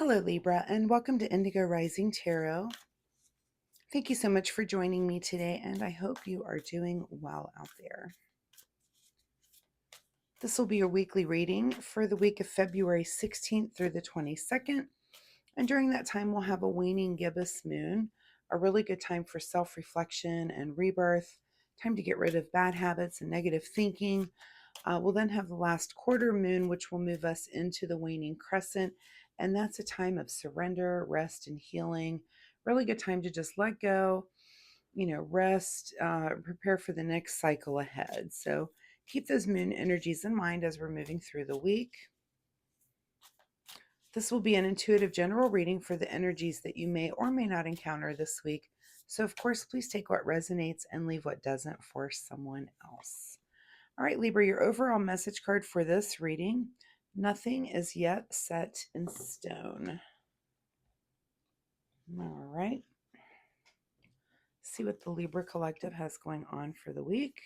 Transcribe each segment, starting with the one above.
Hello, Libra, and welcome to Indigo Rising Tarot. Thank you so much for joining me today, and I hope you are doing well out there. This will be your weekly reading for the week of February 16th through the 22nd. And during that time, we'll have a waning gibbous moon, a really good time for self-reflection and rebirth, time to get rid of bad habits and negative thinking. We'll then have the last quarter moon, which will move us into the waning crescent. And that's a time of surrender, rest, and healing. Really good time to just let go, rest, prepare for the next cycle ahead. So keep those moon energies in mind as we're moving through the week. This will be an intuitive general reading for the energies that you may or may not encounter this week. So, of course, please take what resonates and leave what doesn't for someone else. All right, Libra, your overall message card for this reading: nothing is yet set in stone. All right. See what the Libra Collective has going on for the week.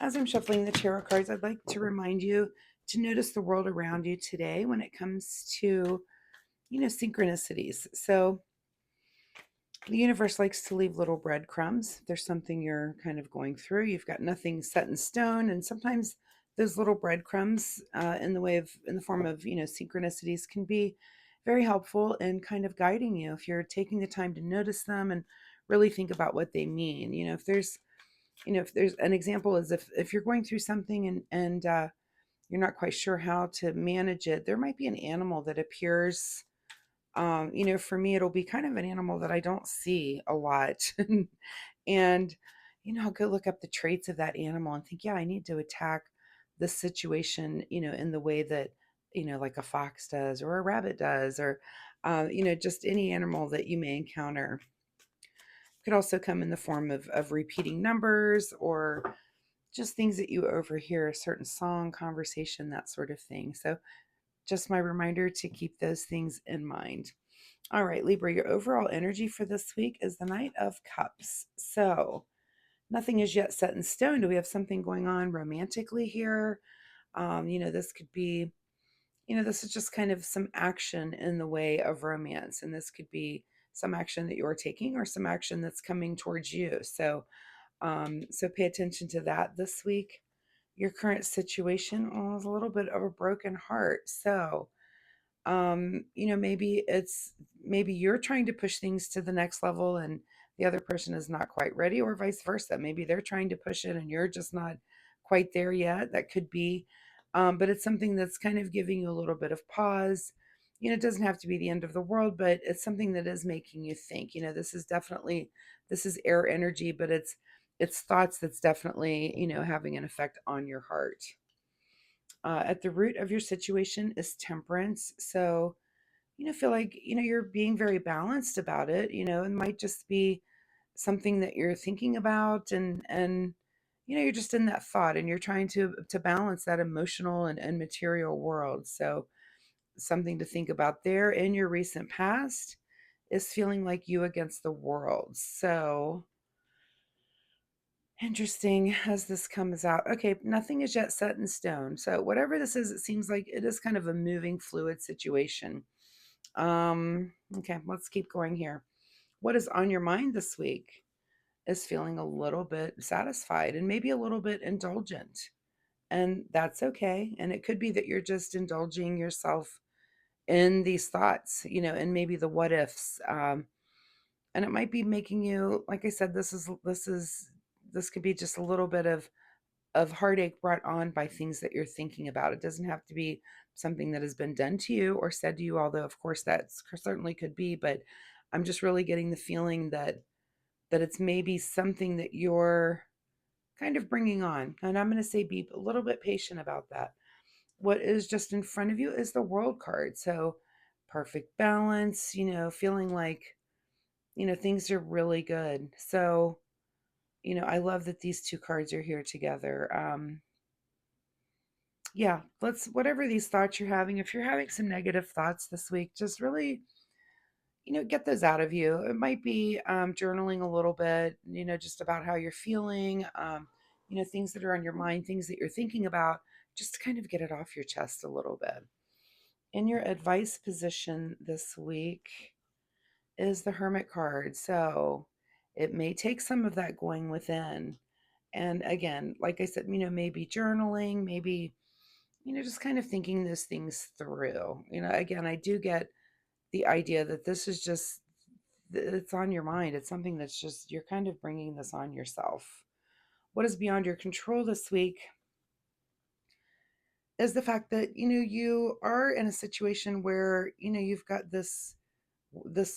As I'm shuffling the tarot cards, I'd like to remind you to notice the world around you today when it comes to, synchronicities. So the universe likes to leave little breadcrumbs. There's something you're kind of going through. You've got nothing set in stone, and sometimes those little breadcrumbs, in the form of synchronicities, can be very helpful in kind of guiding you if you're taking the time to notice them and really think about what they mean. If there's an example is if you're going through something and you're not quite sure how to manage it, there might be an animal that appears. For me, it'll be kind of an animal that I don't see a lot. And, I'll go look up the traits of that animal and think, yeah, I need to attack the situation, in the way that, like a fox does or a rabbit does, or, just any animal that you may encounter. Could also come in the form of repeating numbers or just things that you overhear, a certain song, conversation, that sort of thing. So just my reminder to keep those things in mind. All right, Libra, your overall energy for this week is the Knight of Cups. So nothing is yet set in stone. Do we have something going on romantically here? This could be, this is just kind of some action in the way of romance. And this could be some action that you're taking or some action that's coming towards you. So pay attention to that this week. Your current situation is a little bit of a broken heart. So, maybe you're trying to push things to the next level and the other person is not quite ready, or vice versa. Maybe they're trying to push it and you're just not quite there yet. That could be. But it's something that's kind of giving you a little bit of pause. It doesn't have to be the end of the world, but it's something that is making you think. This is air energy, but it's thoughts that's definitely, having an effect on your heart. At the root of your situation is temperance. So, feel like, you're being very balanced about it. It might just be something that you're thinking about and you're just in that thought and you're trying to balance that emotional and material world. So something to think about there. In your recent past is feeling like you against the world. So interesting as this comes out. Okay, nothing is yet set in stone. So whatever this is, it seems like it is kind of a moving fluid situation. Okay, let's keep going here. What is on your mind this week is feeling a little bit satisfied and maybe a little bit indulgent. And that's okay. And it could be that you're just indulging yourself in these thoughts, and maybe the what ifs. And it might be making you, like I said, this could be just a little bit of heartache brought on by things that you're thinking about. It doesn't have to be something that has been done to you or said to you, although of course that certainly could be. But I'm just really getting the feeling that it's maybe something that you're kind of bringing on. And I'm going to say be a little bit patient about that. What is just in front of you is the World card. So perfect balance, feeling like, things are really good. So, I love that these two cards are here together. Yeah, whatever these thoughts you're having, if you're having some negative thoughts this week, just really, get those out of you. It might be journaling a little bit, just about how you're feeling, things that are on your mind, things that you're thinking about, just to kind of get it off your chest a little bit. In your advice position this week is the Hermit card. So it may take some of that going within. And again, like I said, maybe journaling, maybe, just kind of thinking those things through. Again, I do get the idea that this is just, it's on your mind. It's something that's just, you're kind of bringing this on yourself. What is beyond your control this week is the fact that, you are in a situation where, you've got this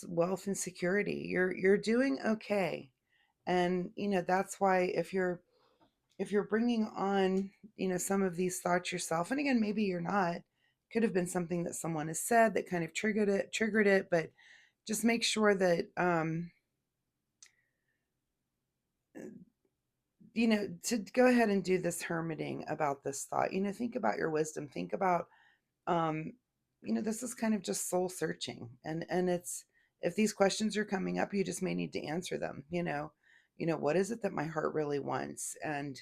wealth and security. You're doing okay. And, that's why if you're bringing on, some of these thoughts yourself, and again, maybe you're not, could have been something that someone has said that kind of triggered it, but just make sure that, to go ahead and do this hermiting about this thought. Think about your wisdom. Think about, um, this is kind of just soul searching, and it's, if these questions are coming up, you just may need to answer them. What is it that my heart really wants, and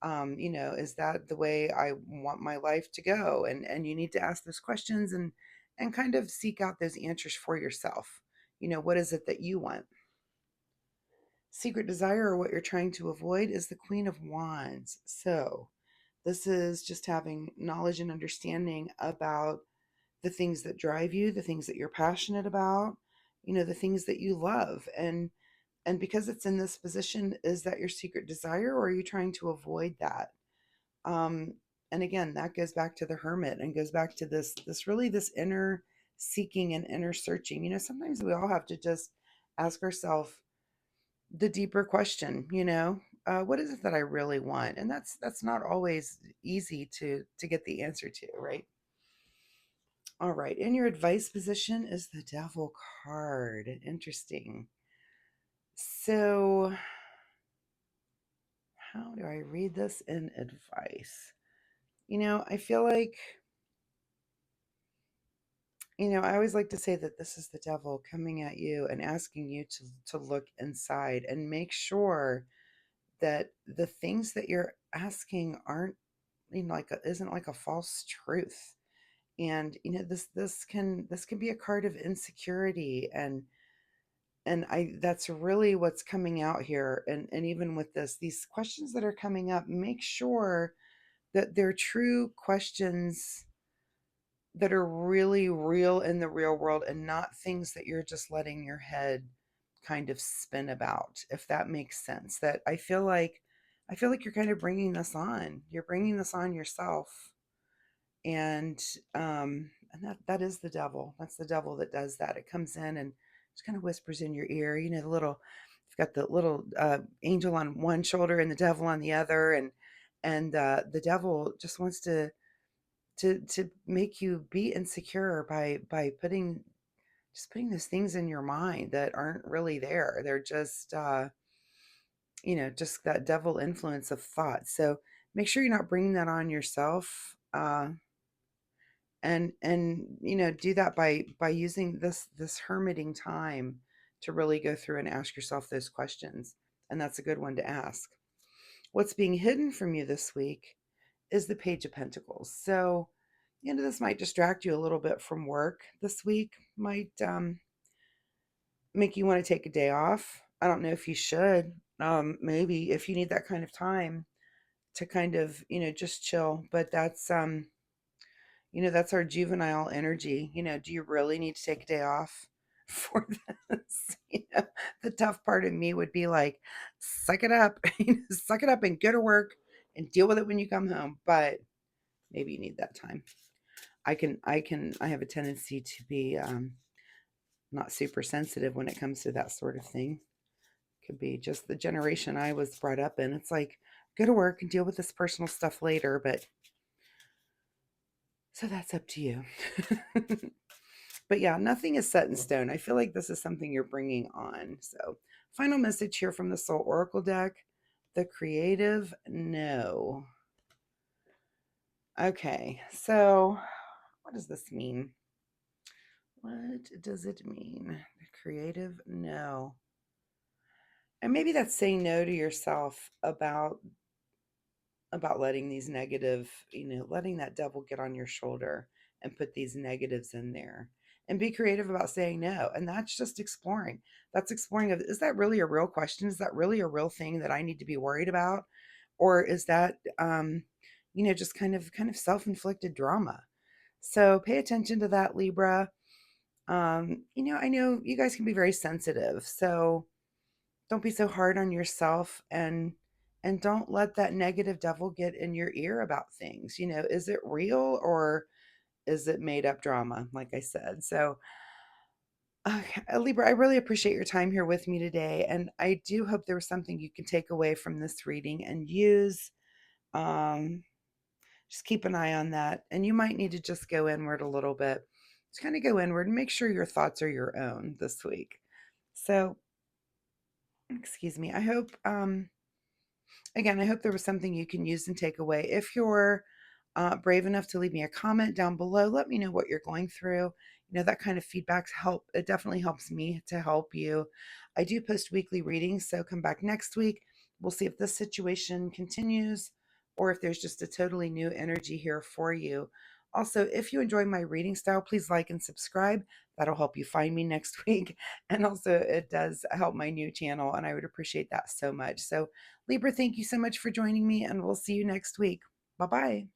is that the way I want my life to go? And you need to ask those questions and kind of seek out those answers for yourself. What is it that you want? Secret desire, or what you're trying to avoid, is the Queen of Wands. So this is just having knowledge and understanding about the things that drive you, the things that you're passionate about, the things that you love. And because it's in this position, is that your secret desire, or are you trying to avoid that? Um, and again, that goes back to the Hermit and goes back to this inner seeking and inner searching. Sometimes we all have to just ask ourselves the deeper question, what is it that I really want? And that's not always easy to get the answer to, right? All right, in your advice position is the Devil card. Interesting. So, how do I read this in advice? I feel like, I always like to say that this is the devil coming at you and asking you to look inside and make sure that the things that you're asking aren't, isn't like a false truth. And this can be a card of insecurity, and I that's really what's coming out here. And even with these questions that are coming up, make sure that they're true questions that are really real in the real world, and not things that you're just letting your head kind of spin about, if that makes sense. That I feel like you're kind of bringing this on. You're bringing this on yourself. And that is the devil. That's the devil that does that. It comes in and just kind of whispers in your ear. You've got the little angel on one shoulder and the devil on the other, and the devil just wants to make you be insecure by putting those things in your mind that aren't really there. They're just that devil influence of thought. So make sure you're not bringing that on yourself. And do that by using this hermiting time to really go through and ask yourself those questions. And that's a good one to ask. What's being hidden from you this week is the Page of Pentacles. So this might distract you a little bit from work this week. Might make you want to take a day off. I don't know if you should. Maybe if you need that kind of time to kind of just chill. But that's our juvenile energy. Do you really need to take a day off for this? The tough part of me would be like, suck it up, suck it up and go to work and deal with it when you come home. But maybe you need that time. I have a tendency to be not super sensitive when it comes to that sort of thing. Could be just the generation I was brought up in. It's like, go to work and deal with this personal stuff later. But so that's up to you. But yeah, nothing is set in stone. I feel like this is something you're bringing on. So, final message here from the Soul Oracle deck: the creative no. Okay, so what does this mean? What does it mean? The creative no. And maybe that's saying no to yourself about letting these negative, letting that devil get on your shoulder and put these negatives in there. And be creative about saying no. And that's just exploring. That's exploring of, is that really a real question? Is that really a real thing that I need to be worried about? Or is that just kind of self-inflicted drama? So pay attention to that, Libra. I know you guys can be very sensitive, so don't be so hard on yourself, and don't let that negative devil get in your ear about things. Is it real or is it made up drama, like I said? So, Libra, I really appreciate your time here with me today, and I do hope there was something you can take away from this reading and use. Um, just keep an eye on that, and you might need to just go inward a little bit. Just kind of go inward and make sure your thoughts are your own this week. So, excuse me. Again, I hope there was something you can use and take away. If you're brave enough to leave me a comment down below, let me know what you're going through. That kind of feedback help. It definitely helps me to help you. I do post weekly readings, so come back next week. We'll see if this situation continues or if there's just a totally new energy here for you. Also, if you enjoy my reading style, please like and subscribe. That'll help you find me next week. And also, it does help my new channel, and I would appreciate that so much. So, Libra, thank you so much for joining me, and we'll see you next week. Bye bye.